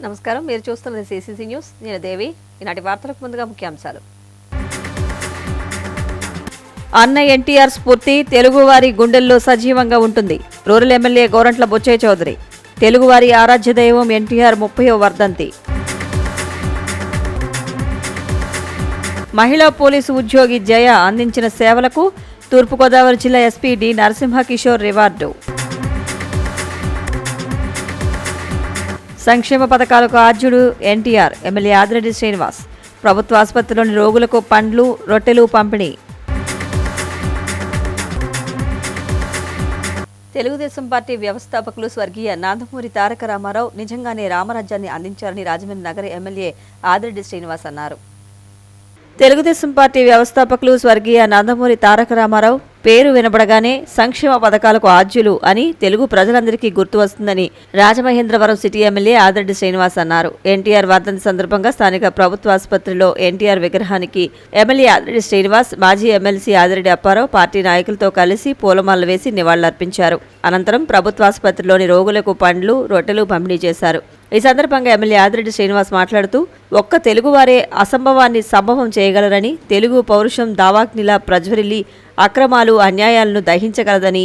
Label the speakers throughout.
Speaker 1: నమస్కారం, మీరు చూస్తున్నది సిసిసి న్యూస్. నేను దేవి. ఈనాటి వార్తలకు ముందుగా ముఖ్యాంశాలు. అన్న ఎన్టీఆర్ స్ఫూర్తి తెలుగువారి గుండెల్లో సజీవంగా ఉంటుంది. Rural MLA Gorantla Butchaiah Chowdary. తెలుగువారి ఆరాధ్య దైవం ఎన్టీఆర్ 30వ వర్ధంతి. మహిళా పోలీసు ఉద్యోగి జయ అందించిన సేవలకు తూర్పుగోదావరి జిల్లా ఎస్పీ డి నరసింహకిషోర్ రివార్డు. సంక్షేమ పథకాలకు ఆద్యుడు ఎన్టీఆర్. ఎమ్మెల్యే ఆదిరెడ్డి శ్రీనివాస్. ప్రభుత్వ ఆసుపత్రిలోని రోగులకు పండ్లు, రొట్టెలు పంపిణీ. తెలుగుదేశం పార్టీ వ్యవస్థాపకులు స్వర్గీయ నందమూరి తారక రామారావు నిజంగానే రామరాజ్యాన్ని అందించారని రాజమండ్రి నగర ఎమ్మెల్యే ఆదిరెడ్డి శ్రీనివాస్ అన్నారు. తెలుగుదేశం పార్టీ వ్యవస్థాపకులు స్వర్గీయ నందమూరి తారక రామారావు పేరు వినబడగానే సంక్షేమ పథకాలకు ఆద్యులు అని తెలుగు ప్రజలందరికీ గుర్తు వస్తుందని రాజమహేంద్రవరం సిటీ ఎమ్మెల్యే ఆదిరెడ్డి శ్రీనివాస్ అన్నారు. ఎన్టీఆర్ వర్ధంతి సందర్భంగా స్థానిక ప్రభుత్వ ఆసుపత్రిలో ఎన్టీఆర్ విగ్రహానికి ఎమ్మెల్యే ఆదిరెడ్డి శ్రీనివాస్, మాజీ ఎమ్మెల్సీ ఆదిరెడ్డి అప్పారావు పార్టీ నాయకులతో కలిసి పూలమాలలు వేసి నివాళులర్పించారు. అనంతరం ప్రభుత్వ ఆసుపత్రిలోని రోగులకు పండ్లు, రొట్టెలు పంపిణీ చేశారు. ఈ సందర్భంగా ఎమ్మెల్యే ఆదిరెడ్డి శ్రీనివాస్ మాట్లాడుతూ ఒక్క తెలుగువారే అసంభవాన్ని సంభవం చేయగలరని, తెలుగు పౌరుషం దావాగ్నిలా ప్రజ్వరిల్లి అక్రమాలు, అన్యాయాలను దహించగలదని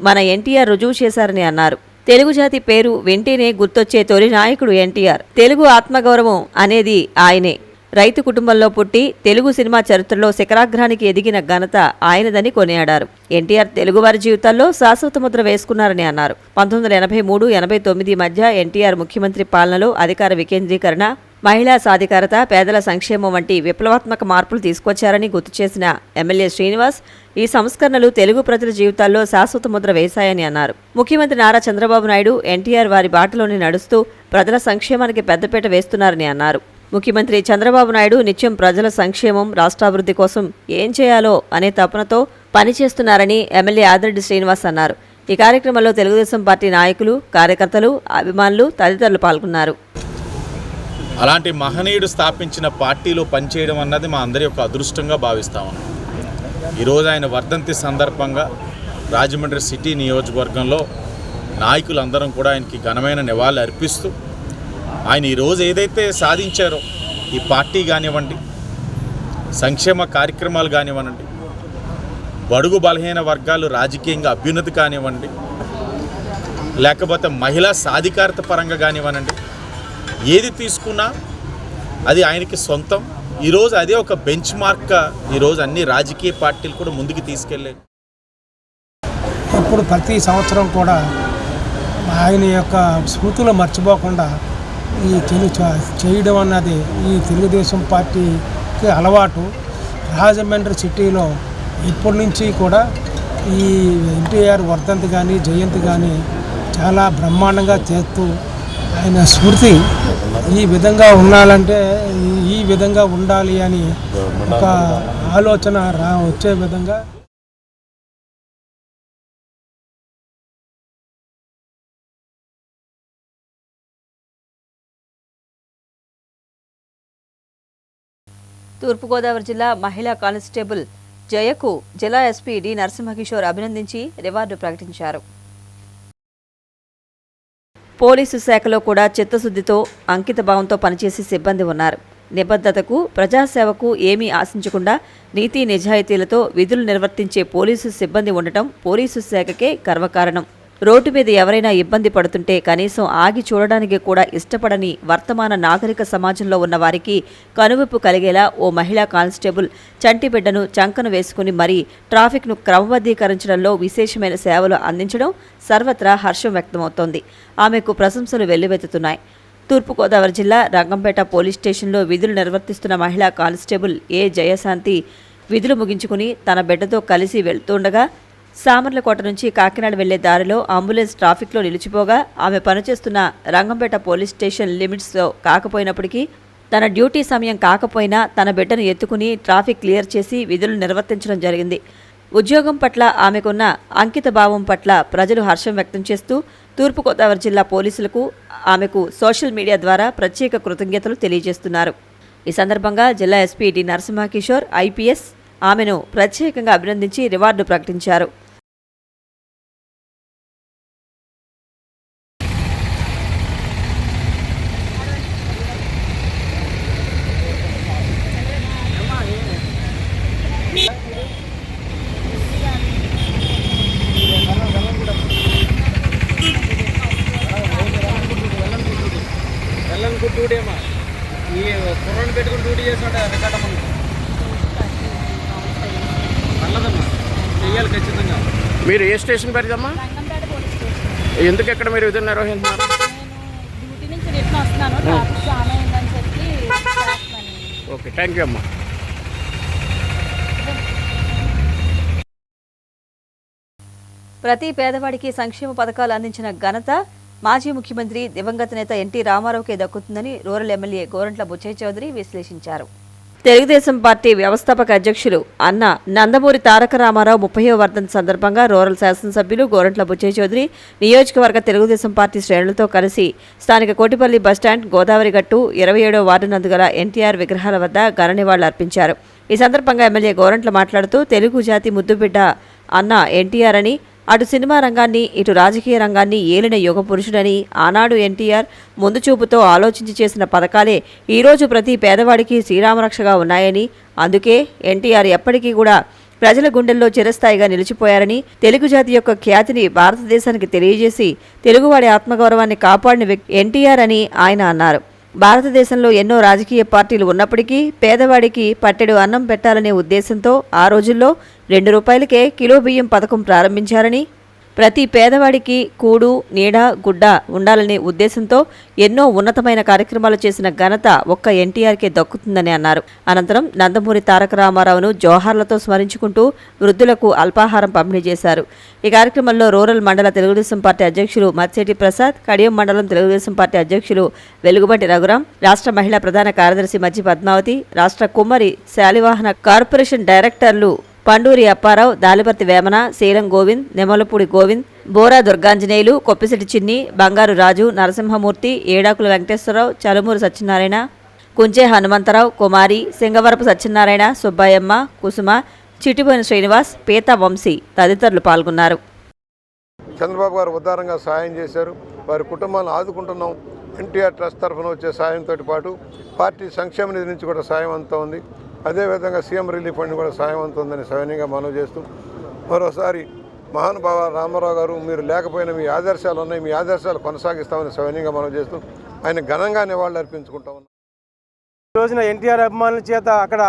Speaker 1: మన ఎన్టీఆర్ రుజువు చేశారని అన్నారు. తెలుగు జాతి పేరు వెంటనే గుర్తొచ్చే తొలి నాయకుడు ఎన్టీఆర్. తెలుగు ఆత్మగౌరవం అనేది ఆయనే. రైతు కుటుంబంలో పుట్టి తెలుగు సినిమా చరిత్రలో శిఖరాగ్రానికి ఎదిగిన ఘనత ఆయనదని కొనియాడారు. ఎన్టీఆర్ తెలుగువారి జీవితాల్లో శాశ్వత ముద్ర వేసుకున్నారని అన్నారు. 1983-89 మధ్య ఎన్టీఆర్ ముఖ్యమంత్రి పాలనలో అధికార వికేంద్రీకరణ, మహిళా సాధికారత, పేదల సంక్షేమం వంటి విప్లవాత్మక మార్పులు తీసుకొచ్చారని గుర్తు చేసిన ఎమ్మెల్యే శ్రీనివాస్ ఈ సంస్కరణలు తెలుగు ప్రజల జీవితాల్లో శాశ్వత ముద్ర వేశాయని అన్నారు. ముఖ్యమంత్రి నారా చంద్రబాబు నాయుడు ఎన్టీఆర్ వారి బాటలోనే నడుస్తూ ప్రజల సంక్షేమానికి పెద్దపీట వేస్తున్నారని అన్నారు. ముఖ్యమంత్రి చంద్రబాబు నాయుడు నిత్యం ప్రజల సంక్షేమం, రాష్ట్రాభివృద్ధి కోసం ఏం చేయాలో అనే తపనతో పనిచేస్తున్నారని ఎమ్మెల్యే ఆదిరెడ్డి శ్రీనివాస్ అన్నారు. ఈ కార్యక్రమంలో తెలుగుదేశం పార్టీ నాయకులు, కార్యకర్తలు, అభిమానులు తదితరులు పాల్గొన్నారు.
Speaker 2: అలాంటి మహనీయుడు స్థాపించిన పార్టీలో పనిచేయడం అన్నది మా అందరి యొక్క అదృష్టంగా భావిస్తాము. ఈరోజు ఆయన వర్ధంతి సందర్భంగా రాజమండ్రి సిటీ నియోజకవర్గంలో నాయకులందరం కూడా ఆయనకి ఘనమైన నివాళులు అర్పిస్తూ ఆయన ఈరోజు ఏదైతే సాధించారో ఈ పార్టీ కానివ్వండి, సంక్షేమ కార్యక్రమాలు కానివ్వండి, బడుగు బలహీన వర్గాలు రాజకీయంగా అభ్యున్నతి కానివ్వండి, లేకపోతే మహిళా సాధికారత పరంగా కానివ్వనండి, ఏది తీసుకున్నా అది ఆయనకి సొంతం. ఈరోజు అదే ఒక బెంచ్ మార్క్గా ఈరోజు అన్ని రాజకీయ పార్టీలు కూడా ముందుకు తీసుకెళ్ళాయి.
Speaker 3: ఇప్పుడు ప్రతి సంవత్సరం కూడా ఆయన యొక్క స్మృతులు మర్చిపోకుండా ఈ చేయడం అన్నది ఈ తెలుగుదేశం పార్టీకి అలవాటు. రాజమండ్రి సిటీలో ఇప్పటి నుంచి కూడా ఈ ఎన్టీఆర్ వర్ధంతి కానీ, జయంతి కానీ చాలా బ్రహ్మాండంగా చేస్తూ ఆయన స్మృతి ఈ విధంగా ఉండాలంటే ఈ విధంగా ఉండాలి అని ఒక ఆలోచన వచ్చే విధంగా
Speaker 1: తూర్పుగోదావరి జిల్లా మహిళా కానిస్టేబుల్ జయకు జిల్లా ఎస్పీ డి నరసింహకిషోర్ అభినందించి రివార్డు ప్రకటించారు. పోలీసు శాఖలో కూడా చిత్తశుద్ధితో, అంకిత భావంతో పనిచేసే సిబ్బంది ఉన్నారు. నిబద్ధతకు, ప్రజాసేవకు ఏమీ ఆశించకుండా నీతి నిజాయితీలతో విధులు నిర్వర్తించే పోలీసు సిబ్బంది ఉండటం పోలీసు శాఖకే గర్వకారణం. రోడ్డు మీద ఎవరైనా ఇబ్బంది పడుతుంటే కనీసం ఆగి చూడడానికి కూడా ఇష్టపడని వర్తమాన నాగరిక సమాజంలో ఉన్న వారికి కనువిప్పు కలిగేలా ఓ మహిళా కానిస్టేబుల్ చంటిబిడ్డను చంకను వేసుకుని మరీ ట్రాఫిక్ను క్రమబద్ధీకరించడంలో విశేషమైన సేవలు అందించడం సర్వత్రా హర్షం వ్యక్తమవుతోంది. ఆమెకు ప్రశంసలు వెల్లువెత్తుతున్నాయి. తూర్పుగోదావరి జిల్లా రంగంపేట పోలీస్ స్టేషన్లో విధులు నిర్వర్తిస్తున్న మహిళా కానిస్టేబుల్ ఏ జయశాంతి విధులు ముగించుకుని తన బిడ్డతో కలిసి వెళ్తుండగా సామర్లకోట నుంచి కాకినాడ వెళ్లే దారిలో అంబులెన్స్ ట్రాఫిక్లో నిలిచిపోగా ఆమె పనిచేస్తున్న రంగంపేట పోలీస్ స్టేషన్ లిమిట్స్లో కాకపోయినప్పటికీ తన డ్యూటీ సమయం కాకపోయినా తన బిడ్డను ఎత్తుకుని ట్రాఫిక్ క్లియర్ చేసి విధులు నిర్వర్తించడం జరిగింది. ఉద్యోగం పట్ల ఆమెకున్న అంకిత భావం పట్ల ప్రజలు హర్షం వ్యక్తం చేస్తూ తూర్పుగోదావరి జిల్లా పోలీసులకు ఆమెకు సోషల్ మీడియా ద్వారా ప్రత్యేక కృతజ్ఞతలు తెలియజేస్తున్నారు. ఈ సందర్భంగా జిల్లా ఎస్పీ డి నరసింహకిషోర్ ఐపీఎస్ ఆమెను ప్రత్యేకంగా అభినందించి రివార్డు ప్రకటించారు.
Speaker 4: గుడ్ డ్యూటీ అమ్మా. ఈ కుర్రని పెట్టుకుని డ్యూటీ చేస్తుంటే రికార్డ్ అమ్మా పర్లేదమ్మా, చెయ్యాలి ఖచ్చితంగా.
Speaker 5: మీరు ఏ స్టేషన్ పరిదమ్మా?
Speaker 6: Rangampeta police station.
Speaker 5: ఎందుకు ఎక్కడ మీరు విధులు నిర్వహిస్తున్నారు?
Speaker 6: నేను డ్యూటీ నుంచి రిటర్న్ వస్తున్నాను, ట్రాఫిక్ జామ్ అయిందని చెప్పి చేస్తున్నాను.
Speaker 5: ఓకే, థ్యాంక్ యూ అమ్మా.
Speaker 1: ప్రతి పేదవాడికి సంక్షేమ పథకాలు అందించిన ఘనత మాజీ ముఖ్యమంత్రి దివంగత నేత ఎన్టీ రామారావుకే దక్కుతుందని రూరల్ ఎమ్మెల్యే గోరంట్ల బుచ్చయ్య చౌదరి విశ్లేషించారు. తెలుగుదేశం పార్టీ వ్యవస్థాపక అధ్యక్షులు అన్న నందమూరి తారక రామారావు 30వ వర్ధంతి సందర్భంగా రూరల్ శాసనసభ్యులు గోరంట్ల బుచ్చయ్య చౌదరి నియోజకవర్గ తెలుగుదేశం పార్టీ శ్రేణులతో కలిసి స్థానిక కోటిపల్లి బస్టాండ్ గోదావరి గట్టు 27వ వార్డు నందు గల ఎన్టీఆర్ విగ్రహాల వద్ద ఘన నివాళులు అర్పించారు. ఈ సందర్భంగా ఎమ్మెల్యే గోరంట్ల మాట్లాడుతూ తెలుగు జాతి ముద్దుబిడ్డ అన్న ఎన్టీఆర్ అని, అటు సినిమా రంగాన్ని ఇటు రాజకీయ రంగాన్ని ఏలిన యుగ పురుషుడని, ఆనాడు ఎన్టీఆర్ ముందు చూపుతో ఆలోచించి చేసిన పథకాలే ఈరోజు ప్రతి పేదవాడికి శ్రీరామరక్షగా ఉన్నాయని, అందుకే ఎన్టీఆర్ ఎప్పటికీ కూడా ప్రజల గుండెల్లో చిరస్థాయిగా నిలిచిపోయారని, తెలుగు జాతి యొక్క ఖ్యాతిని భారతదేశానికి తెలియజేసి తెలుగువాడి ఆత్మగౌరవాన్ని కాపాడిన వ్యక్తి ఎన్టీఆర్ అని ఆయన అన్నారు. భారతదేశంలో ఎన్నో రాజకీయ పార్టీలు ఉన్నప్పటికీ పేదవాడికి పట్టెడు అన్నం పెట్టాలనే ఉద్దేశంతో ఆ రోజుల్లో ₹2కే కిలో బియ్యం పథకం ప్రారంభించారని, ప్రతి పేదవాడికి కూడు, నీడ, గుడ్డ ఉండాలనే ఉద్దేశంతో ఎన్నో ఉన్నతమైన కార్యక్రమాలు చేసిన ఘనత ఒక్క ఎన్టీఆర్కే దక్కుతుందని అన్నారు. అనంతరం నందమూరి తారక రామారావును జోహార్లతో స్మరించుకుంటూ వృద్ధులకు అల్పాహారం పంపిణీ చేశారు. ఈ కార్యక్రమంలో రూరల్ మండల తెలుగుదేశం పార్టీ అధ్యక్షులు మత్సేటి ప్రసాద్, కడియం మండలం తెలుగుదేశం పార్టీ అధ్యక్షులు వెలుగుబంటి రఘురాం, రాష్ట్ర మహిళా ప్రధాన కార్యదర్శి మజ్జి పద్మావతి, రాష్ట్ర కుమ్మరి శాలివాహన కార్పొరేషన్ డైరెక్టర్లు పండూరి అప్పారావు, దాలిపర్తి వేమన, శీలం గోవింద్, నెమలపూడి గోవింద్, బోరా దుర్గాంజనేయులు, కొప్పిశెట్టి చిన్ని, బంగారు రాజు, నరసింహమూర్తి, ఏడాకుల వెంకటేశ్వరరావు, చలుమూరు సత్యనారాయణ, కుంచే హనుమంతరావు, కుమారి, సింగవరపు సత్యనారాయణ, సుబ్బయ్యమ్మ, కుసుమ, చిటిబోని శ్రీనివాస్, పీతా వంశీ తదితరులు పాల్గొన్నారు.
Speaker 7: చంద్రబాబు గారు ఉదారంగా సాయం చేశారు. వారి కుటుంబాలను ఆదుకుంటున్నాం. ఎన్టీఆర్ ట్రస్ట్ తరఫున వచ్చే సాయంతో పాటు పార్టీ సంక్షేమ నిధి నుంచి కూడా సాయం అంతా ఉంది. అదేవిధంగా సీఎం రిలీఫ్ ఫండ్ కూడా సాయం అవుతుందని సవినయంగా మనవి చేస్తూ, మరోసారి మహానుభావ రామారావు గారు మీరు లేకపోయినా మీ ఆదర్శాలు ఉన్నాయి, మీ ఆదర్శాలు కొనసాగిస్తామని సవినయంగా మనవి చేస్తూ ఆయన ఘనంగా నివాళులు అర్పించుకుంటా ఉన్నాం.
Speaker 3: ఈ రోజున ఎన్టీఆర్ అభిమానుల చేత అక్కడ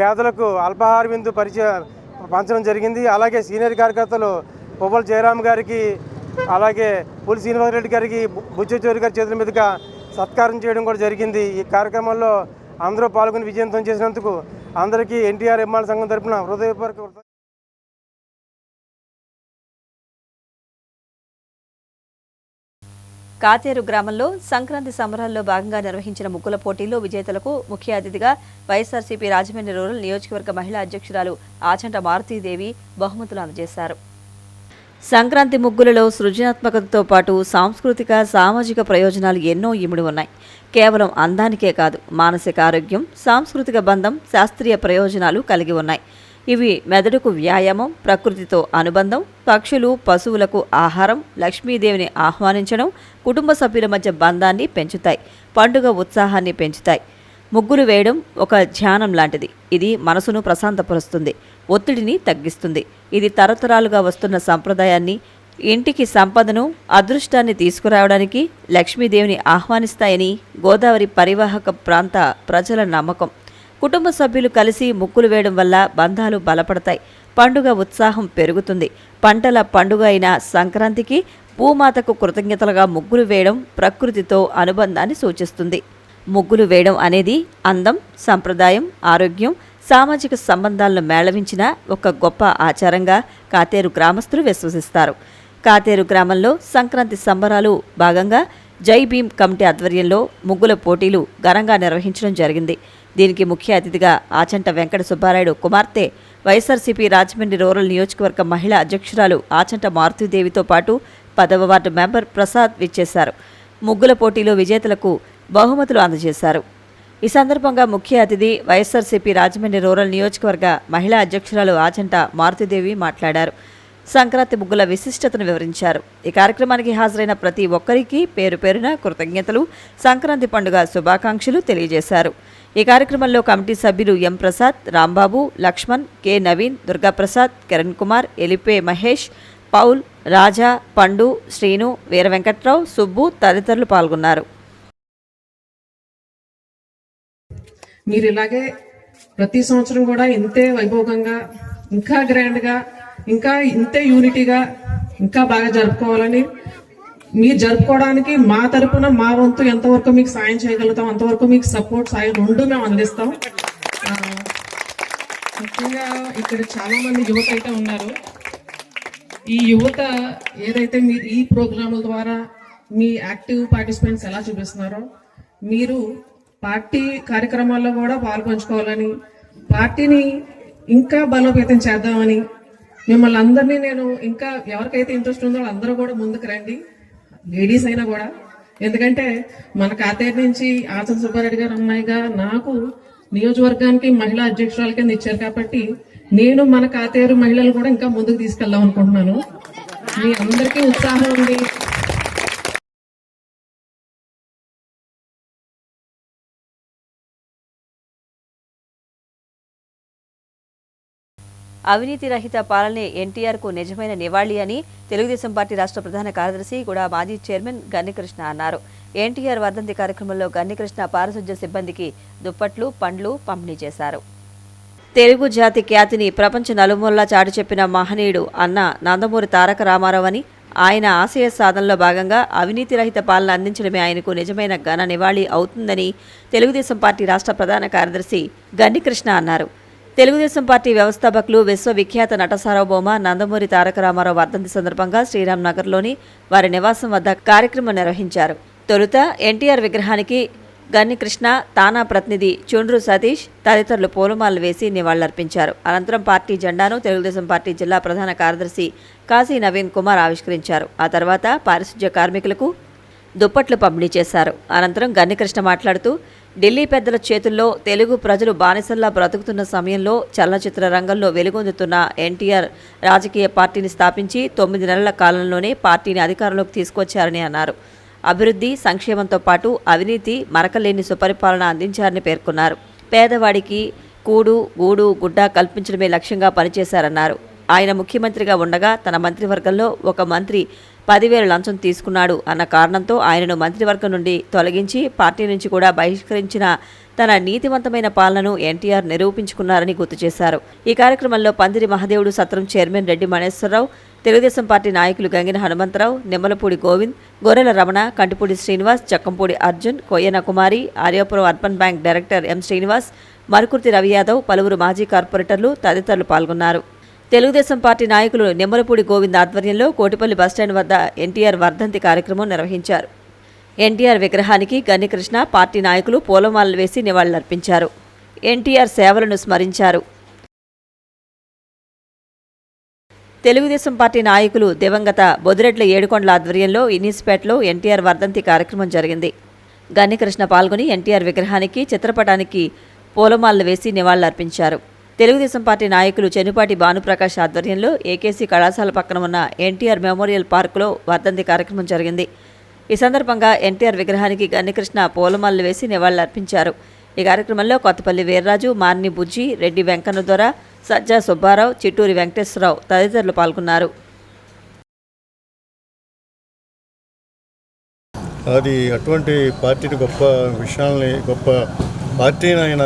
Speaker 3: పేదలకు అల్పాహార విందు పంచడం జరిగింది. అలాగే సీనియర్ కార్యకర్తలు పువ్వల జయరామ్ గారికి, అలాగే పులి శ్రీనివాసరెడ్డి గారికి, బుచ్చయ్య చౌదరి గారి చేతుల మీదుగా సత్కారం చేయడం కూడా జరిగింది. ఈ కార్యక్రమంలో అందరూ పాల్గొని విజయవంతం చేసినందుకు అందరికీ ఎన్టీఆర్ అభిమానుల సంఘం తరపున హృదయపూర్వక
Speaker 1: కాతేరు గ్రామంలో సంక్రాంతి సంబరాల్లో భాగంగా నిర్వహించిన ముగ్గుల పోటీల్లో విజేతలకు ముఖ్య అతిథిగా వైఎస్ఆర్సీపీ రాజమండ్రి రూరల్ నియోజకవర్గ మహిళా అధ్యక్షురాలు ఆచంట మారుతీదేవి బహుమతులు అందజేశారు. సంక్రాంతి ముగ్గులలో సృజనాత్మకతతో పాటు సాంస్కృతిక, సామాజిక ప్రయోజనాలు ఎన్నో ఇమిడి ఉన్నాయి. కేవలం అందానికే కాదు, మానసిక ఆరోగ్యం, సాంస్కృతిక బంధం, శాస్త్రీయ ప్రయోజనాలు కలిగి ఉన్నాయి. ఇవి మెదడుకు వ్యాయామం, ప్రకృతితో అనుబంధం, పక్షులు, పశువులకు ఆహారం, లక్ష్మీదేవిని ఆహ్వానించడం, కుటుంబ సభ్యుల మధ్య బంధాన్ని పెంచుతాయి, పండుగ ఉత్సాహాన్ని పెంచుతాయి. ముగ్గులు వేయడం ఒక ధ్యానం లాంటిది. ఇది మనసును ప్రశాంతపరుస్తుంది, ఒత్తిడిని తగ్గిస్తుంది. ఇది తరతరాలుగా వస్తున్న సంప్రదాయాన్ని, ఇంటికి సంపదను, అదృష్టాన్ని తీసుకురావడానికి లక్ష్మీదేవిని ఆహ్వానిస్తాయని గోదావరి పరివాహక ప్రాంత ప్రజల నమ్మకం. కుటుంబ సభ్యులు కలిసి ముగ్గులు వేయడం వల్ల బంధాలు బలపడతాయి, పండుగ ఉత్సాహం పెరుగుతుంది. పంటల పండుగ అయిన సంక్రాంతికి భూమాతకు కృతజ్ఞతలుగా ముగ్గులు వేయడం ప్రకృతితో అనుబంధాన్ని సూచిస్తుంది. ముగ్గులు వేయడం అనేది అందం, సంప్రదాయం, ఆరోగ్యం, సామాజిక సంబంధాలను మేళవించిన ఒక గొప్ప ఆచారంగా కాతేరు గ్రామస్తులు విశ్వసిస్తారు. కాతేరు గ్రామంలో సంక్రాంతి సంబరాలు భాగంగా జై భీమ్ కమిటీ ఆధ్వర్యంలో ముగ్గుల పోటీలు ఘనంగా నిర్వహించడం జరిగింది. దీనికి ముఖ్య అతిథిగా ఆచంట వెంకట సుబ్బారాయుడు కుమార్తె, వైఎస్ఆర్సీపీ రాజమండ్రి రూరల్ నియోజకవర్గ మహిళా అధ్యక్షురాలు ఆచంట మారుతీదేవితో పాటు 10వ వార్డు మెంబర్ ప్రసాద్ విచ్చేశారు. ముగ్గుల పోటీలో విజేతలకు బహుమతులు అందజేశారు. ఈ సందర్భంగా ముఖ్య అతిథి వైఎస్ఆర్సీపీ రాజమండ్రి రూరల్ నియోజకవర్గ మహిళా అధ్యక్షురాలు ఆచంట మారుతీదేవి మాట్లాడారు. సంక్రాంతి ముగ్గుల విశిష్టతను వివరించారు. ఈ కార్యక్రమానికి హాజరైన ప్రతి ఒక్కరికి పేరు పేరున కృతజ్ఞతలు, సంక్రాంతి పండుగ శుభాకాంక్షలు తెలియజేశారు. ఈ కార్యక్రమంలో కమిటీ సభ్యులు ఎం ప్రసాద్, రాంబాబు, లక్ష్మణ్, కె నవీన్, దుర్గాప్రసాద్, కిరణ్ కుమార్, ఎలిపే మహేష్, పౌల్, రాజా, పండు, శ్రీను, వీర వెంకట్రావు, సుబ్బు తదితరులు పాల్గొన్నారు.
Speaker 8: మీరు ఇలాగే ప్రతి సంవత్సరం కూడా ఇంతే వైభోగంగా, ఇంకా గ్రాండ్గా, ఇంకా ఇంతే యూనిటీగా ఇంకా బాగా జరుపుకోవాలని, మీరు జరుపుకోవడానికి మా తరపున మా వంతు ఎంతవరకు మీకు సాయం చేయగలుగుతాం అంతవరకు మీకు సపోర్ట్, సాయం రెండు మేము అందిస్తాం. ముఖ్యంగా ఇక్కడ చాలా మంది యువత అయితే ఉన్నారు. ఈ యువత ఏదైతే మీరు ఈ ప్రోగ్రాముల ద్వారా మీ యాక్టివ్ పార్టిసిపెంట్స్ ఎలా చూపిస్తున్నారో, మీరు పార్టీ కార్యక్రమాల్లో కూడా పాల్పంచుకోవాలని, పార్టీని ఇంకా బలోపేతం చేద్దామని మిమ్మల్ని అందరినీ నేను, ఇంకా ఎవరికైతే ఇంట్రెస్ట్ ఉందో వాళ్ళందరూ కూడా ముందుకు రండి, లేడీస్ అయినా కూడా. ఎందుకంటే మన కాతేరు నుంచి ఆచంద్ర సుబ్బారెడ్డి గారు అమ్మాయిగా నాకు నియోజకవర్గానికి మహిళా అధ్యక్షురాల కింద ఇచ్చారు కాబట్టి నేను మన కాతేరు మహిళలు కూడా ఇంకా ముందుకు తీసుకెళ్దాం అనుకుంటున్నాను. మీ అందరికీ ఉత్సాహం ఉంది.
Speaker 1: అవినీతి రహిత పాలనే ఎన్టీఆర్కు నిజమైన నివాళి అని తెలుగుదేశం పార్టీ రాష్ట్ర ప్రధాన కార్యదర్శి కూడా మాజీ చైర్మన్ గన్నికృష్ణ అన్నారు. ఎన్టీఆర్ వర్ధంతి కార్యక్రమంలో గన్నికృష్ణ పారిశుధ్య సిబ్బందికి దుప్పట్లు, పండ్లు పంపిణీ చేశారు. తెలుగు జాతి ఖ్యాతిని ప్రపంచ నలుమూలలా చాటి చెప్పిన మహనీయుడు అన్న నందమూరి తారక రామారావు అని, ఆయన ఆశయ సాధనలో భాగంగా అవినీతి రహిత పాలన అందించడమే ఆయనకు నిజమైన ఘన నివాళి అవుతుందని తెలుగుదేశం పార్టీ రాష్ట్ర ప్రధాన కార్యదర్శి గన్నికృష్ణ అన్నారు. తెలుగుదేశం పార్టీ వ్యవస్థాపకులు విశ్వవిఖ్యాత నట సార్వభౌమ నందమూరి తారక రామారావు వర్ధంతి సందర్భంగా శ్రీరామ్ నగర్లోని వారి నివాసం వద్ద కార్యక్రమం నిర్వహించారు. తొలుత ఎన్టీఆర్ విగ్రహానికి గన్నికృష్ణ, తానా ప్రతినిధి చుండ్రు సతీష్ తదితరులు పూలమాలలు వేసి నివాళులర్పించారు. అనంతరం పార్టీ జెండాను తెలుగుదేశం పార్టీ జిల్లా ప్రధాన కార్యదర్శి కాశీ నవీన్ కుమార్ ఆవిష్కరించారు. ఆ తర్వాత పారిశుధ్య కార్మికులకు దుప్పట్లు పంపిణీ చేశారు. అనంతరం గన్నికృష్ణ మాట్లాడుతూ, ఢిల్లీ పెద్దల చేతుల్లో తెలుగు ప్రజలు బానిసల్లా బ్రతుకుతున్న సమయంలో చలనచిత్ర రంగంలో వెలుగొందుతున్న ఎన్టీఆర్ రాజకీయ పార్టీని స్థాపించి 9 నెలల కాలంలోనే పార్టీని అధికారంలోకి తీసుకొచ్చారని అన్నారు. అభివృద్ధి, సంక్షేమంతో పాటు అవినీతి, మరకలేని సుపరిపాలన అందించారని పేర్కొన్నారు. పేదవాడికి కూడు, గూడు, గుడ్డ కల్పించడమే లక్ష్యంగా పనిచేశారన్నారు. ఆయన ముఖ్యమంత్రిగా ఉండగా తన మంత్రివర్గంలో ఒక మంత్రి 10,000 లంచం తీసుకున్నాడు అన్న కారణంతో ఆయనను మంత్రివర్గం నుండి తొలగించి పార్టీ నుంచి కూడా బహిష్కరించిన తన నీతివంతమైన పాలనను ఎన్టీఆర్ నిరూపించుకున్నారని గుర్తు చేశారు. ఈ కార్యక్రమంలో పందిరి మహదేవుడు సత్రం చైర్మన్ రెడ్డి మణేశ్వరరావు, తెలుగుదేశం పార్టీ నాయకులు Gangina Hanumantharao, Nimmalapudi Govind, Gorrela Ramana, Kantipudi Srinivas, Chakkampudi Arjun, Koyyana Kumari, Aryapuram urban bank director M Srinivas, Marukurthi Ravi Yadav, పలువురు మాజీ కార్పొరేటర్లు తదితరులు పాల్గొన్నారు. తెలుగుదేశం పార్టీ నాయకులు నిమ్మలపూడి గోవింద్ ఆధ్వర్యంలో కోటిపల్లి బస్టాండ్ వద్ద ఎన్టీఆర్ వర్ధంతి కార్యక్రమం నిర్వహించారు. ఎన్టీఆర్ విగ్రహానికి గన్నికృష్ణ, పార్టీ నాయకులు పూలమాలలు వేసి నివాళులర్పించారు. ఎన్టీఆర్ సేవలను స్మరించారు. తెలుగుదేశం పార్టీ నాయకులు దివంగత బొదిరెడ్ల ఏడుకొండల ఆధ్వర్యంలో ఇనీస్పేటలో ఎన్టీఆర్ వర్ధంతి కార్యక్రమం జరిగింది. గన్నికృష్ణ పాల్గొని ఎన్టీఆర్ విగ్రహానికి, చిత్రపటానికి పూలమాలలు వేసి నివాళులర్పించారు. తెలుగుదేశం పార్టీ నాయకులు చెన్నుపాటి భానుప్రకాష్ ఆధ్వర్యంలో ఏకేసీ కళాశాల పక్కన ఉన్న ఎన్టీఆర్ మెమోరియల్ పార్కులో వర్ధంతి కార్యక్రమం జరిగింది. ఈ సందర్భంగా ఎన్టీఆర్ విగ్రహానికి గన్నికృష్ణ పూలమాలలు వేసి నివాళులర్పించారు. ఈ కార్యక్రమంలో కొత్తపల్లి వీర్రాజు, మార్ని బుజ్జి, రెడ్డి వెంకన్నదొర, సజ్జా సుబ్బారావు, చిట్టూరి వెంకటేశ్వరరావు తదితరులు పాల్గొన్నారు.
Speaker 9: అది అటువంటి పార్టీని, గొప్ప విషయాల్ని, గొప్ప పార్టీని ఆయన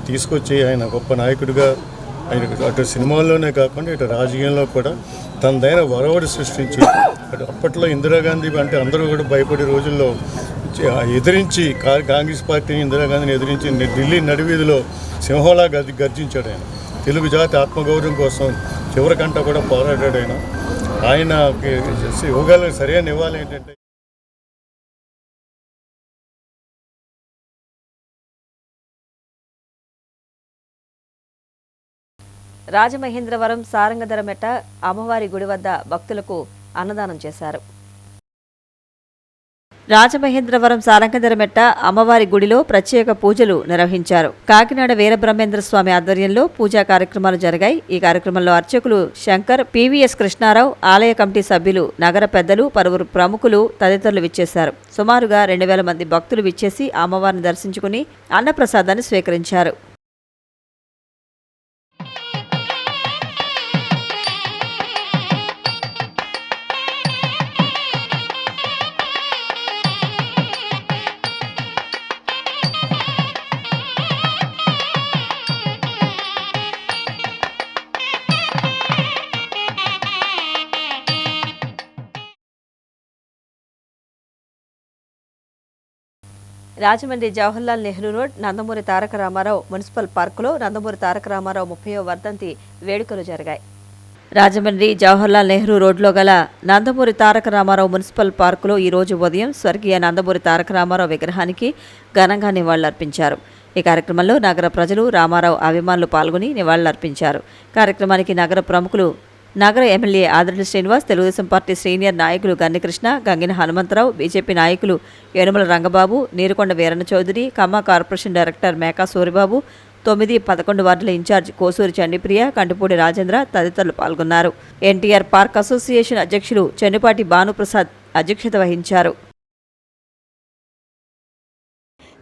Speaker 9: తీసుకొచ్చి ఆయన గొప్ప నాయకుడిగా, ఆయన అటు సినిమాల్లోనే కాకుండా ఇటు రాజకీయంలో కూడా తనదైన ఒరవడి సృష్టించి, అటు అప్పట్లో ఇందిరాగాంధీ అంటే అందరూ కూడా భయపడే రోజుల్లో ఎదిరించి కాంగ్రెస్ పార్టీని, ఇందిరాగాంధీని ఎదిరించి ఢిల్లీ నడివీధిలో సింహంలా గర్జించాడు ఆయన. తెలుగు జాతి ఆత్మగౌరవం కోసం చివరికంటా కూడా పోరాడాడు ఆయన. ఆయనకి యోగాలకు సరైన నివాళి ఏంటంటే,
Speaker 1: రాజమహేంద్రవరం సారంగధరమెట్ట అమ్మవారి గుడి వద్ద భక్తులకు అన్నదానం చేశారు. రాజమహేంద్రవరం సారంగధరమెట్ట అమ్మవారి గుడిలో ప్రత్యేక పూజలు నిర్వహించారు. కాకినాడ వీరబ్రహ్మేంద్ర స్వామి ఆధ్వర్యంలో పూజా కార్యక్రమాలు జరిగాయి. ఈ కార్యక్రమంలో అర్చకులు శంకర్, పివిఎస్ కృష్ణారావు, ఆలయ కమిటీ సభ్యులు, నగర పెద్దలు, పలువురు ప్రముఖులు తదితరులు విచ్చేశారు. సుమారుగా 2,000 మంది భక్తులు విచ్చేసి అమ్మవారిని దర్శించుకుని అన్నప్రసాదాన్ని స్వీకరించారు. రాజమండ్రి జవహర్లాల్ నెహ్రూ రోడ్ నందమూరి తారక రామారావు మున్సిపల్ పార్కులో నందమూరి తారక రామారావు 30వ వర్ధంతి వేడుకలు జరిగాయి. రాజమండ్రి జవహర్లాల్ నెహ్రూ రోడ్లో గల నందమూరి తారక రామారావు మున్సిపల్ పార్కులో ఈరోజు ఉదయం స్వర్గీయ నందమూరి తారక రామారావు విగ్రహానికి ఘనంగా నివాళులర్పించారు. ఈ కార్యక్రమంలో నగర ప్రజలు, రామారావు అభిమానులు పాల్గొని నివాళులర్పించారు. కార్యక్రమానికి నగర ప్రముఖులు, నగర MLA Adireddy Srinivas, Telugu Desam party senior నాయకులు గన్నికృష్ణ, గంగిన హనుమంతరావు, బీజేపీ నాయకులు యనుమల రంగబాబు, నీరుకొండ వీరన్న చౌదరి, ఖమ్మం కార్పొరేషన్ డైరెక్టర్ మేకా సూరిబాబు, 9, 11 వార్డుల ఇన్ఛార్జ్ కోసూరి చండిప్రియ, కంటిపూడి రాజేంద్ర తదితరులు పాల్గొన్నారు. ఎన్టీఆర్ పార్క్ అసోసియేషన్ అధ్యక్షులు చెన్నుపాటి భానుప్రసాద్ అధ్యక్షత వహించారు.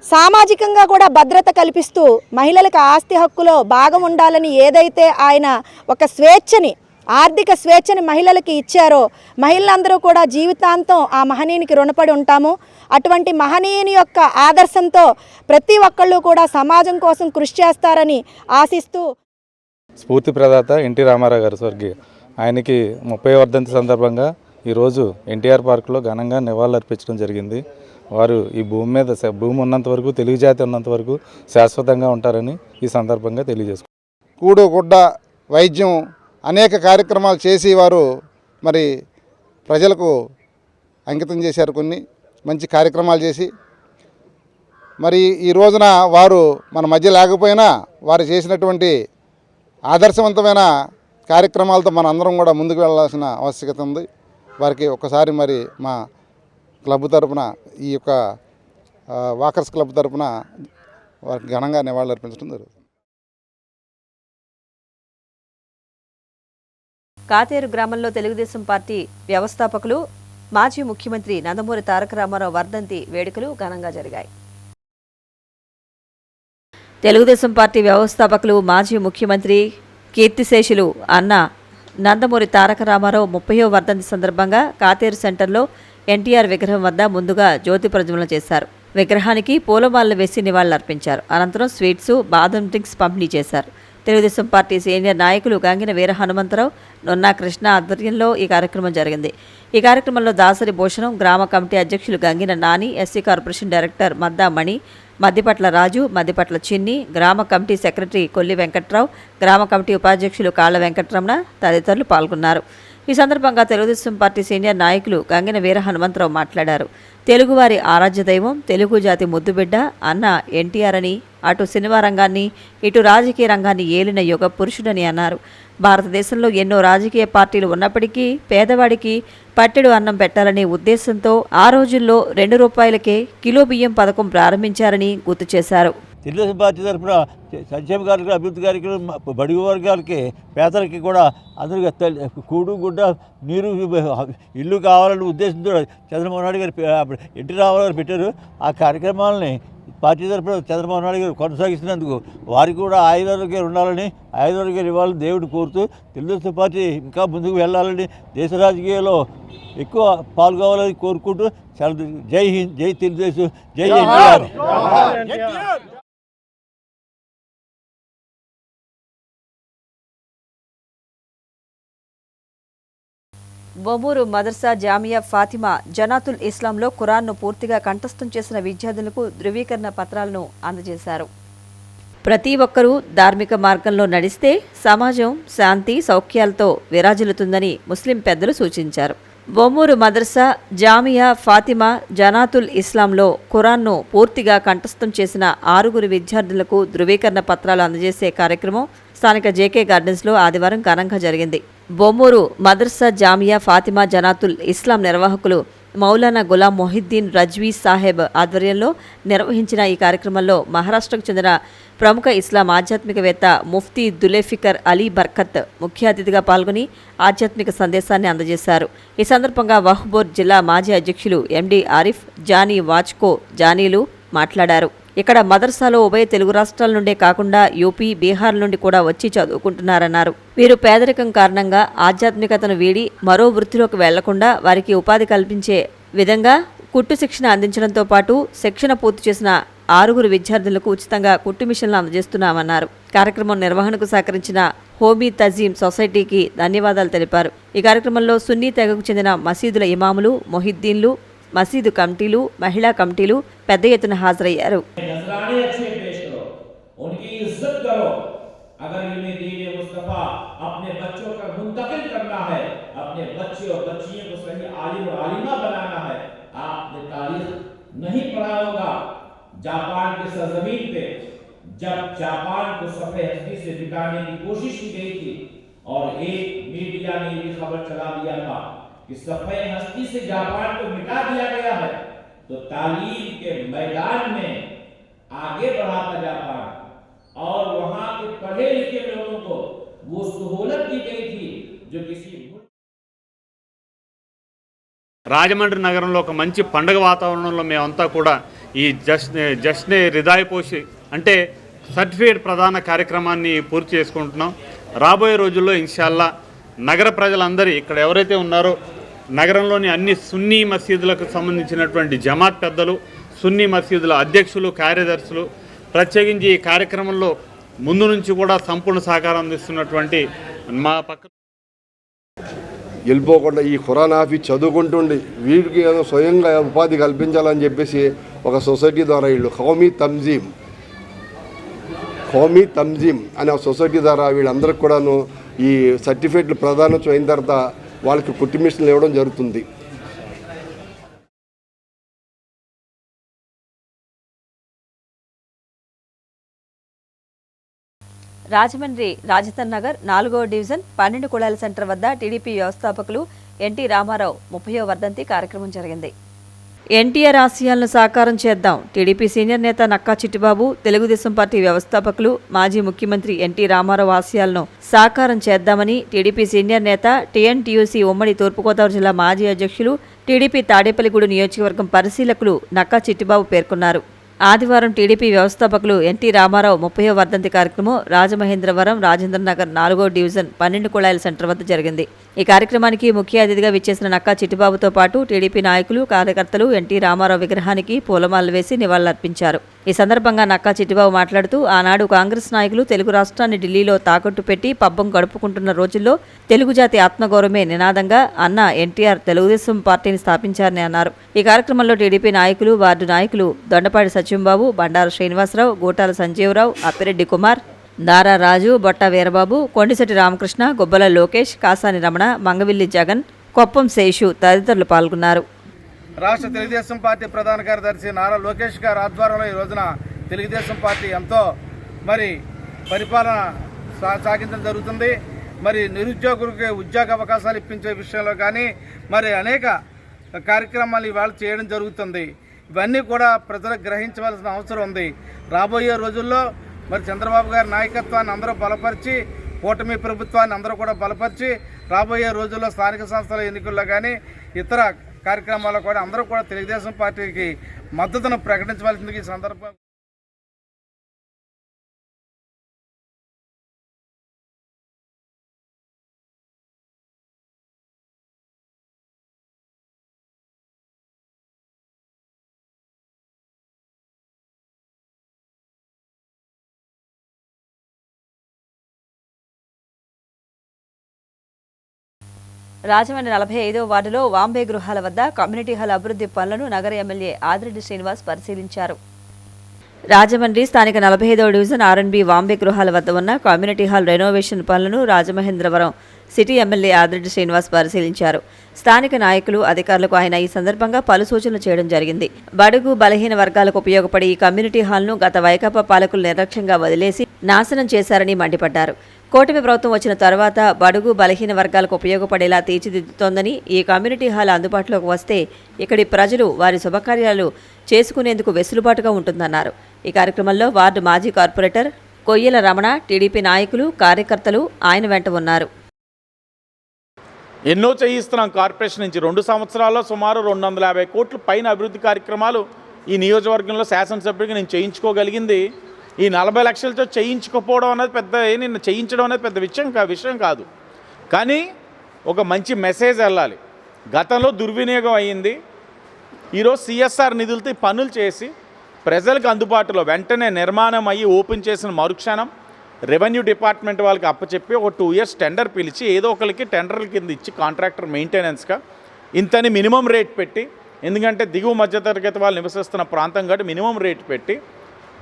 Speaker 10: సామాజికంగా కూడా భద్రత కల్పిస్తూ మహిళలకు ఆస్తి హక్కులో భాగం ఉండాలని ఏదైతే ఆయన ఒక స్వేచ్ఛని, ఆర్థిక స్వేచ్ఛని మహిళలకి ఇచ్చారో, మహిళలందరూ కూడా జీవితాంతం ఆ మహనీయునికి రుణపడి ఉంటాము. అటువంటి మహనీయుని యొక్క ఆదర్శంతో ప్రతి ఒక్కళ్ళు కూడా సమాజం కోసం కృషి చేస్తారని ఆశిస్తూ
Speaker 11: స్ఫూర్తి ప్రదాత ఎన్టీ రామారావు గారు స్వర్గీయ ఆయనకి 30వ వర్ధంతి సందర్భంగా ఈరోజు ఎన్టీఆర్ పార్కులో ఘనంగా నివాళులర్పించడం జరిగింది. వారు ఈ భూమి మీద భూమి ఉన్నంత వరకు, తెలుగు జాతి ఉన్నంత వరకు శాశ్వతంగా ఉంటారని ఈ సందర్భంగా తెలియజేసుకుంటారు.
Speaker 12: కూడు గుడ్డ వైద్యం అనేక కార్యక్రమాలు చేసి వారు మరి ప్రజలకు అంకితం చేశారు. కొన్ని మంచి కార్యక్రమాలు చేసి మరి ఈ రోజున వారు మన మధ్య లేకపోయినా వారు చేసినటువంటి ఆదర్శవంతమైన కార్యక్రమాలతో మన అందరం కూడా ముందుకు వెళ్ళాల్సిన ఆవశ్యకత ఉంది. వారికి ఒక్కసారి మరి మా క్లబ్ తరపున, ఈ యొక్క వాకర్స్ క్లబ్ తరపున వారికి ఘనంగా నివాళులు అర్పించడం జరుగుతుంది.
Speaker 1: కాతేరు గ్రామంలో తెలుగుదేశం పార్టీ వ్యవస్థాపకులు, మాజీ ముఖ్యమంత్రి నందమూరి తారక రామారావు వర్ధంతి వేడుకలు ఘనంగా జరిగాయి. తెలుగుదేశం పార్టీ వ్యవస్థాపకులు, మాజీ ముఖ్యమంత్రి, కీర్తిశేషులు అన్న నందమూరి తారక రామారావు 30వ వర్ధంతి సందర్భంగా కాతేరు సెంటర్లో ఎన్టీఆర్ విగ్రహం వద్ద ముందుగా జ్యోతి ప్రజ్వలన చేశారు. విగ్రహానికి పూలమాలలు వేసి నివాళులర్పించారు. అనంతరం స్వీట్స్, బాదం డ్రింక్స్ పంపిణీ చేశారు. తెలుగుదేశం పార్టీ సీనియర్ నాయకులు గంగిన వీర హనుమంతరావు, నొన్నా కృష్ణ ఆధ్వర్యంలో ఈ కార్యక్రమం జరిగింది. ఈ కార్యక్రమంలో దాసరి భూషణం, గ్రామ కమిటీ అధ్యక్షులు Gangina Nani, SC corporation director Madda Mani, Maddipatla Raju, Maddipatla Chinni, గ్రామ కమిటీ సెక్రటరీ కొల్లి వెంకట్రావు, గ్రామ కమిటీ ఉపాధ్యక్షులు కాళ్ళ వెంకటరమణ తదితరులు పాల్గొన్నారు. ఈ సందర్భంగా తెలుగుదేశం పార్టీ సీనియర్ నాయకులు గంగిన వీర హనుమంతరావు మాట్లాడారు. తెలుగువారి ఆరాధ్య దైవం, తెలుగు జాతి ముద్దుబిడ్డ అన్న ఎన్టీఆర్ అని, అటు సినిమా రంగాన్ని, ఇటు రాజకీయ రంగాన్ని ఏలిన యుగ పురుషుడని అన్నారు. భారతదేశంలో ఎన్నో రాజకీయ పార్టీలు ఉన్నప్పటికీ పేదవాడికి పట్టెడు అన్నం పెట్టాలనే ఉద్దేశంతో ఆ రోజుల్లో ₹2కే కిలో బియ్యం పథకం ప్రారంభించారని గుర్తు చేశారు.
Speaker 13: తెలుగుదేశం పార్టీ తరఫున సంక్షేమ కార్యక్రమాలు, అభివృద్ధి కార్యక్రమాలు, బడుగు వర్గాలకి, పేదలకి కూడా అందరికీ కూడు గుడ్డ నీరు ఇల్లు కావాలనే ఉద్దేశంతో చంద్రబాబు నాయుడు గారు, ఎన్టీ రామారావు గారు పెట్టారు. ఆ కార్యక్రమాలని పార్టీ తరఫున చంద్రబాబు నాయుడు గారు కొనసాగిస్తున్నందుకు వారికి కూడా ఆయురారోగ్యాలు ఉండాలని, ఆయురారోగ్యాలు ఇవ్వాలని దేవుడిని కోరుతూ తెలుగుదేశం పార్టీ ఇంకా ముందుకు వెళ్ళాలని, దేశ రాజకీయాల్లో ఎక్కువ పాల్గొవాలని కోరుకుంటూ జై హింద్, జై తెలుగుదేశం, జై ఎన్టీఆర్.
Speaker 1: బొమ్మూరు మదర్సా జామియా ఫాతిమా జనాతుల్ ఇస్లాంలో ఖురాన్ను పూర్తిగా కంఠస్థం చేసిన విద్యార్థులకు ధృవీకరణ పత్రాలను అందజేశారు. ప్రతి ఒక్కరూ ధార్మిక మార్గంలో నడిస్తే సమాజం శాంతి సౌఖ్యాలతో విరాజిల్లుతుందని ముస్లిం పెద్దలు సూచించారు. బొమ్మూరు మదర్సా జామియా ఫాతిమా జనాతుల్ ఇస్లాంలో ఖురాన్ను పూర్తిగా కంఠస్థం చేసిన 6 విద్యార్థులకు ధృవీకరణ పత్రాలు అందజేసే కార్యక్రమం స్థానిక జేకే గార్డెన్స్లో ఆదివారం ఘనంగా జరిగింది. బొమ్మూరు మదర్సా జామియా ఫాతిమా జనాతుల్ ఇస్లాం నిర్వాహకులు మౌలానా గులాం మొహిద్దీన్ రజ్వీ సాహెబ్ ఆధ్వర్యంలో నిర్వహించిన ఈ కార్యక్రమంలో మహారాష్ట్రకు చెందిన ప్రముఖ ఇస్లాం ఆధ్యాత్మికవేత్త ముఫ్తీ దులేఫికర్ అలీ బర్కత్ ముఖ్య అతిథిగా పాల్గొని ఆధ్యాత్మిక సందేశాన్ని అందజేశారు. ఈ సందర్భంగా వహ్బోర్ జిల్లా మాజీ అధ్యక్షులు ఎండి ఆరిఫ్ జానీ వాచ్కో జానీలు మాట్లాడారు. ఇక్కడ మదర్సాలో ఉభయ తెలుగు రాష్ట్రాల నుండే కాకుండా యూపీ, బీహార్ నుండి కూడా వచ్చి చదువుకుంటున్నారన్నారు. వీరు పేదరికం కారణంగా ఆధ్యాత్మికతను వీడి మరో వృత్తిలోకి వెళ్లకుండా వారికి ఉపాధి కల్పించే విధంగా కుట్టు శిక్షణ అందించడంతో పాటు శిక్షణ పూర్తి చేసిన 6 విద్యార్థులకు ఉచితంగా కుట్టు మిషన్లు అందజేస్తున్నామన్నారు. కార్యక్రమం నిర్వహణకు సహకరించిన హోమీ తజీం సొసైటీకి ధన్యవాదాలు తెలిపారు. ఈ కార్యక్రమంలో సున్నీ తెగకు చెందిన మసీదుల ఇమాములు, మొహిద్దీన్లు, మసీదు కమిటీలు, మహిళా కమిటీలు పెద్ద ఎత్తున హాజరయ్యారు.
Speaker 4: अगर इन्हें दीन मुस्तफा अपने बच्चों का मुंतकिल करना है, अपने बच्चे और बच्चियों को सही आलिम और आलिमा बनाना है, आपने तारीख नहीं पढ़ा होगा। जापान के सरजमीन पे जब जापान को सफेद हस्ती से मिटाने की कोशिश की गई थी और एक मीडिया ने ये खबर चला दिया था कि सफेद हस्ती से जापान को मिटा दिया गया है, तो तालीम के मैदान में आगे बढ़ा था जापान और वहां के पढ़े लिखे लोगों को वो सहूलत दी गई थी जो किसी
Speaker 5: రాజమండ్రి నగరంలో ఒక మంచి పండుగ వాతావరణంలో మేమంతా కూడా ఈ జస్నే రిదాయిపోషి అంటే సర్టిఫికేట్ ప్రధాన కార్యక్రమాన్ని పూర్తి చేసుకుంటున్నాం. రాబోయే రోజుల్లో ఇన్షాల్లా నగర ప్రజలందరూ ఇక్కడ ఎవరైతే ఉన్నారో నగరంలోని అన్ని సున్నీ మసీదులకు సంబంధించినటువంటి జమాత్ పెద్దలు, సున్నీ మసీదుల అధ్యక్షులు, కార్యదర్శులు ప్రత్యేకించి ఈ కార్యక్రమంలో ముందు నుంచి కూడా సంపూర్ణ సహకారం అందిస్తున్నటువంటి మా పక్క
Speaker 14: వెళ్ళిపోకుండా ఈ ఖురాన్ హాఫీజ్ చదువుకుంటుండి వీడికి ఏదో స్వయంగా ఉపాధి కల్పించాలని చెప్పేసి ఒక సొసైటీ ద్వారా వీళ్ళు ఖౌమీ తంజీమ్ అనే ఒక సొసైటీ ద్వారా వీళ్ళందరికీ కూడాను ఈ సర్టిఫికేట్లు ప్రదానోత్సవం అయిన తర్వాత వాళ్ళకి కుట్టు మిషన్లు ఇవ్వడం జరుగుతుంది.
Speaker 1: రాజమండ్రి రాజతన్ నగర్ 4వ డివిజన్ 12 కుళాయిల సెంటర్ వద్ద టీడీపీ వ్యవస్థాపకులు ఎన్టీ రామారావు 30వ వర్ధంతి కార్యక్రమం జరిగింది. ఎన్టీఆర్ ఆశయాలను సాకారం చేద్దాం. టీడీపీ సీనియర్ నేత నక్కా చిట్టిబాబు, తెలుగుదేశం పార్టీ వ్యవస్థాపకులు మాజీ ముఖ్యమంత్రి ఎన్టీ రామారావు ఆశయాలను సాకారం చేద్దామని టీడీపీ సీనియర్ నేత టీఎన్టీయూసీ ఉమ్మడి తూర్పుగోదావరి జిల్లా మాజీ అధ్యక్షులు, టీడీపీ తాడేపల్లిగూడు నియోజకవర్గం పరిశీలకులు నక్కా చిట్టిబాబు పేర్కొన్నారు. ఆదివారం టీడీపీ వ్యవస్థాపకులు ఎన్టీ రామారావు 30వ వర్ధంతి కార్యక్రమం రాజమహేంద్రవరం రాజేంద్రనగర్ 4వ డివిజన్ 12 కుళాయిల సెంటర్ వద్ద జరిగింది. ఈ కార్యక్రమానికి ముఖ్య అతిథిగా విచ్చేసిన నక్కా చిట్టిబాబుతో పాటు టీడీపీ నాయకులు, కార్యకర్తలు ఎన్టీ రామారావు విగ్రహానికి పూలమాలలు వేసి నివాళులర్పించారు. ఈ సందర్భంగా నక్కా చిట్టిబాబు మాట్లాడుతూ, ఆనాడు కాంగ్రెస్ నాయకులు తెలుగు రాష్ట్రాన్ని ఢిల్లీలో తాకట్టు పెట్టి పబ్బం గడుపుకుంటున్న రోజుల్లో తెలుగు జాతి ఆత్మగౌరవమే నినాదంగా అన్న ఎన్టీఆర్ తెలుగుదేశం పార్టీని స్థాపించారని అన్నారు. ఈ కార్యక్రమంలో టీడీపీ నాయకులు, వార్డు నాయకులు దొండపాటి సత్యంబాబు, బండారు శ్రీనివాసరావు, గోటాల సంజీవరావు, అప్పిరెడ్డి కుమార్, దారా రాజు, బొట్ట వీరబాబు, కొండిశెట్టి రామకృష్ణ, గుబ్బల లోకేష్, కాసాని రమణ, మంగవిల్లి జగన్, కొప్పం శేషు తదితరులు పాల్గొన్నారు.
Speaker 4: రాష్ట్ర తెలుగుదేశం పార్టీ ప్రధాన కార్యదర్శి నారా లోకేష్ గారి ఆధ్వర్యంలో ఈ రోజున తెలుగుదేశం పార్టీ ఎంతో పరిపాలన సాగించడం జరుగుతుంది. నిరుద్యోగులకి ఉద్యోగ అవకాశాలు ఇప్పించే విషయంలో కానీ అనేక కార్యక్రమాలు ఇవాళ చేయడం జరుగుతుంది. ఇవన్నీ కూడా ప్రజలకు గ్రహించవలసిన అవసరం ఉంది. రాబోయే రోజుల్లో చంద్రబాబు గారి నాయకత్వాన్ని అందరూ బలపరిచి, కూటమి ప్రభుత్వాన్ని అందరూ కూడా బలపరిచి రాబోయే రోజుల్లో స్థానిక సంస్థల ఎన్నికల్లో కానీ ఇతర కార్యక్రమాల్లో కూడా అందరూ కూడా తెలుగుదేశం పార్టీకి మద్దతును ప్రకటించవలసింది ఈ సందర్భం.
Speaker 1: రాజమండ్రి 45వ వార్డులో వాంబే గృహాల వద్ద కమ్యూనిటీ హాల్ అభివృద్ధి పనులను నగర ఎమ్మెల్యే ఆదిరెడ్డి శ్రీనివాస్ పరిశీలించారు. రాజమండ్రి స్థానిక 45వ డివిజన్ ఆర్ఎన్బి వాంబే గృహాల వద్ద ఉన్న కమ్యూనిటీ హాల్ రెనోవేషన్ పనులను రాజమహేంద్రవరం సిటీ ఎమ్మెల్యే ఆదిరెడ్డి శ్రీనివాస్ పరిశీలించారు. స్థానిక నాయకులు, అధికారులకు ఆయన ఈ సందర్భంగా పలు సూచనలు చేయడం జరిగింది. బడుగు బలహీన వర్గాలకు ఉపయోగపడే ఈ కమ్యూనిటీ హాల్ను గత వైకాపా పాలకులు నిర్లక్ష్యంగా వదిలేసి నాశనం చేశారని మండిపడ్డారు. కూటమి ప్రభుత్వం వచ్చిన తర్వాత బడుగు బలహీన వర్గాలకు ఉపయోగపడేలా తీర్చిదిద్దుతోందని, ఈ కమ్యూనిటీ హాల్ అందుబాటులోకి వస్తే ఇక్కడి ప్రజలు వారి శుభకార్యాలు చేసుకునేందుకు వెసులుబాటుగా ఉంటుందన్నారు. ఈ కార్యక్రమంలో వార్డు మాజీ కార్పొరేటర్ కొయ్యల రమణ, టీడీపీ నాయకులు, కార్యకర్తలు ఆయన వెంట ఉన్నారు.
Speaker 2: ఎన్నో చేయిస్తున్నాం కార్పొరేషన్ నుంచి. 2 సంవత్సరాల్లో సుమారు 250 కోట్ల పైన అభివృద్ధి కార్యక్రమాలు ఈ నియోజకవర్గంలో శాసనసభ్యుడికి నేను చేయించుకోగలిగింది. ఈ 40 లక్షలతో చేయించుకోపోవడం అనేది చేయించడం అనేది పెద్ద విషయం కాదు. కానీ ఒక మంచి మెసేజ్ వెళ్ళాలి. గతంలో దుర్వినియోగం అయ్యింది. ఈరోజు సిఎస్ఆర్ నిధులతో పనులు చేసి ప్రజలకు అందుబాటులో వెంటనే నిర్మాణం అయ్యి ఓపెన్ చేసిన మరుక్షణం రెవెన్యూ డిపార్ట్మెంట్ వాళ్ళకి అప్పచెప్పి ఒక 2 ఇయర్స్ టెండర్ పిలిచి ఏదో ఒకరికి టెండర్ల కింద ఇచ్చి కాంట్రాక్టర్ మెయింటెనెన్స్గా ఇంతని మినిమం రేట్ పెట్టి ఎందుకంటే దిగువ మధ్యతరగతి వాళ్ళు నివసిస్తున్న ప్రాంతం కాబట్టి మినిమం రేట్ పెట్టి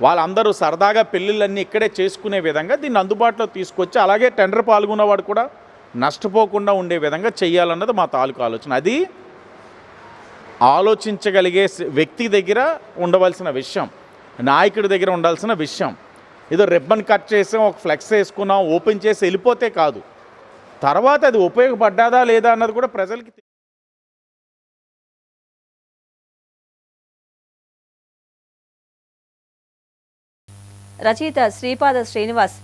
Speaker 2: వాళ్ళందరూ సరదాగా పెళ్ళిళ్ళన్నీ ఇక్కడే చేసుకునే విధంగా దీన్ని అందుబాటులో తీసుకొచ్చి అలాగే టెండర్ పాల్గొన్నవాడు కూడా నష్టపోకుండా ఉండే విధంగా చేయాలన్నది మా తాలూకు ఆలోచన. అది ఆలోచించగలిగే వ్యక్తి దగ్గర ఉండవలసిన విషయం, నాయకుడి దగ్గర ఉండాల్సిన విషయం. ఏదో రిబ్బన్ కట్ చేసాం, ఒక ఫ్లెక్స్ వేసుకున్నాం, ఓపెన్ చేసి వెళ్ళిపోతే కాదు, తర్వాత అది ఉపయోగపడ్డాదా లేదా అన్నది కూడా ప్రజలకి.
Speaker 1: రచయిత శ్రీపాద శ్రీనివాస్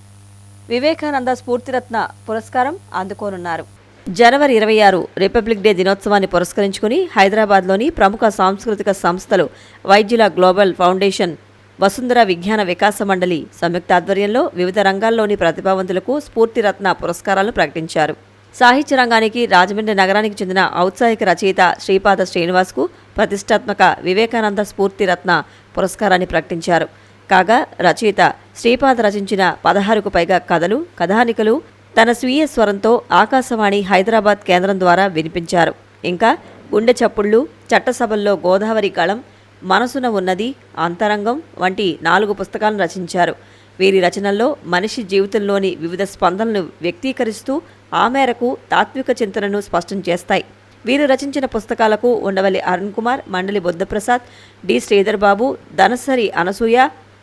Speaker 1: వివేకానంద స్ఫూర్తిరత్న పురస్కారం అందుకోనున్నారు. జనవరి 26 రిపబ్లిక్ డే దినోత్సవాన్ని పురస్కరించుకుని హైదరాబాద్లోని ప్రముఖ సాంస్కృతిక సంస్థలు వైద్యుల గ్లోబల్ ఫౌండేషన్, వసుంధర విజ్ఞాన వికాస మండలి సంయుక్త ఆధ్వర్యంలో వివిధ రంగాల్లోని ప్రతిభావంతులకు స్ఫూర్తిరత్న పురస్కారాలను ప్రకటించారు. సాహిత్య రంగానికి రాజమండ్రి నగరానికి చెందిన ఔత్సాహిక రచయిత శ్రీపాద శ్రీనివాస్కు ప్రతిష్టాత్మక వివేకానంద స్ఫూర్తిరత్న పురస్కారాన్ని ప్రకటించారు. కాగా రచయిత శ్రీపాద రచించిన 16కు పైగా కథలు, కథానికలు తన స్వీయ స్వరంతో ఆకాశవాణి హైదరాబాద్ కేంద్రం ద్వారా వినిపించారు. ఇంకా గుండె చప్పుళ్ళు, చట్టసభల్లో గోదావరి గళం, మనసున ఉన్నది, అంతరంగం వంటి 4 పుస్తకాలను రచించారు. వీరి రచనల్లో మనిషి జీవితంలోని వివిధ స్పందనలను వ్యక్తీకరిస్తూ ఆ మేరకు తాత్విక చింతనను స్పష్టం చేస్తాయి. వీరు రచించిన పుస్తకాలకు ఉండవల్లి అరుణ్ కుమార్, మండలి బుద్ధప్రసాద్, డి శ్రీధర్ బాబు, దనసరి అనసూయ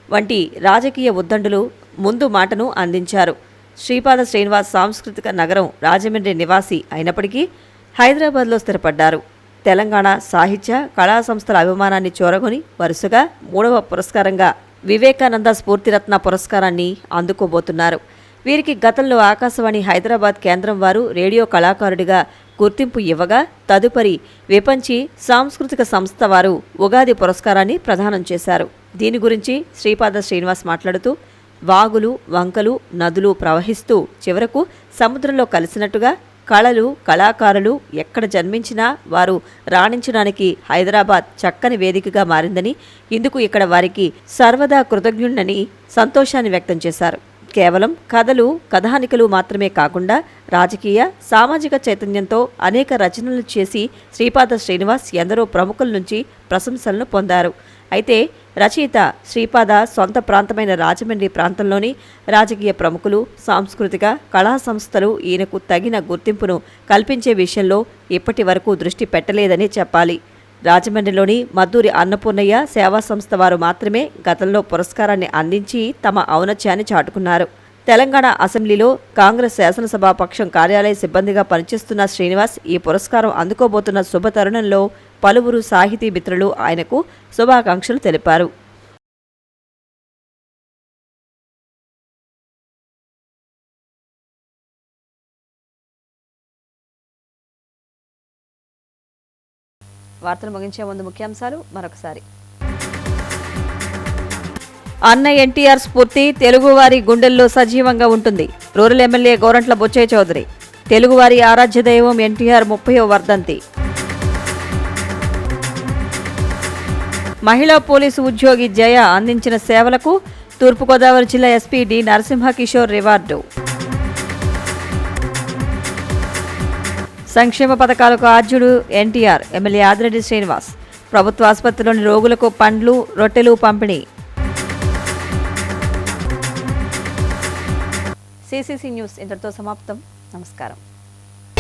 Speaker 1: వంటి రాజకీయ ఉద్దండులు ముందు మాటను అందించారు. శ్రీపాద శ్రీనివాస్ సాంస్కృతిక నగరం రాజమండ్రి నివాసి అయినప్పటికీ హైదరాబాద్లో స్థిరపడ్డారు. తెలంగాణ సాహిత్య కళా సంస్థల అభిమానాన్ని చూరగొని వరుసగా 3వ పురస్కారంగా వివేకానంద స్ఫూర్తిరత్న పురస్కారాన్ని అందుకోబోతున్నారు. వీరికి గతంలో ఆకాశవాణి హైదరాబాద్ కేంద్రం వారు రేడియో కళాకారుడిగా గుర్తింపు ఇవ్వగా తదుపరి విపంచి సాంస్కృతిక సంస్థ వారు ఉగాది పురస్కారాన్ని ప్రదానం చేశారు. దీని గురించి శ్రీపాద శ్రీనివాస్ మాట్లాడుతూ, వాగులు, వంకలు, నదులు ప్రవహిస్తూ చివరకు సముద్రంలో కలిసినట్టుగా కళలు, కళాకారులు ఎక్కడ జన్మించినా వారు రాణించడానికి హైదరాబాద్ చక్కని వేదికగా మారిందని, ఇందుకు ఇక్కడ వారికి సర్వదా కృతజ్ఞుణ్ణని సంతోషాన్ని వ్యక్తం చేశారు. కేవలం కథలు, కథానికలు మాత్రమే కాకుండా రాజకీయ, సామాజిక చైతన్యంతో అనేక రచనలు చేసి శ్రీపాద శ్రీనివాస్ ఎందరో ప్రముఖుల నుంచి ప్రశంసలను పొందారు. అయితే రచయిత శ్రీపాద సొంత ప్రాంతమైన రాజమండ్రి ప్రాంతంలోని రాజకీయ ప్రముఖులు, సాంస్కృతిక కళా సంస్థలు ఈయనకు తగిన గుర్తింపును కల్పించే విషయంలో ఇప్పటి వరకు దృష్టి పెట్టలేదని చెప్పాలి. రాజమండ్రిలోని మద్దూరి అన్నపూర్ణయ్య సేవా సంస్థ వారు మాత్రమే గతంలో పురస్కారాన్ని అందించి తమ ఔన్నత్యాన్ని చాటుకున్నారు. తెలంగాణ అసెంబ్లీలో కాంగ్రెస్ శాసనసభాపక్షం కార్యాలయ సిబ్బందిగా పనిచేస్తున్న శ్రీనివాస్ ఈ పురస్కారం అందుకోబోతున్న శుభ తరుణంలో పలువురు సాహితీ మిత్రులు ఆయనకు శుభాకాంక్షలు తెలిపారు. వార్తలు ముగించే ముందు ముఖ్యాంశాలు మరొకసారి. అన్న ఎన్టీఆర్ స్ఫూర్తి తెలుగువారి గుండెల్లో సజీవంగా ఉంటుంది. Rural MLA Gorantla Butchaiah Chowdary. తెలుగువారి ఆరాధ్య దైవం ఎన్టీఆర్ 30వ వర్ధంతి. మహిళా పోలీసు ఉద్యోగి జయ అందించిన సేవలకు తూర్పుగోదావరి జిల్లా ఎస్పీ డి నరసింహకిషోర్ రివార్డు. సంక్షేమ పథకాలకు ఆద్యుడు ఎన్టీఆర్. ఎమ్మెల్యే ఆదిరెడ్డి శ్రీనివాస్. ప్రభుత్వ ఆసుపత్రిలోని రోగులకు పండ్లు, రొట్టెలు పంపిణీ. CCC న్యూస్ ఇంతటితో సమాప్తం. నమస్కారం.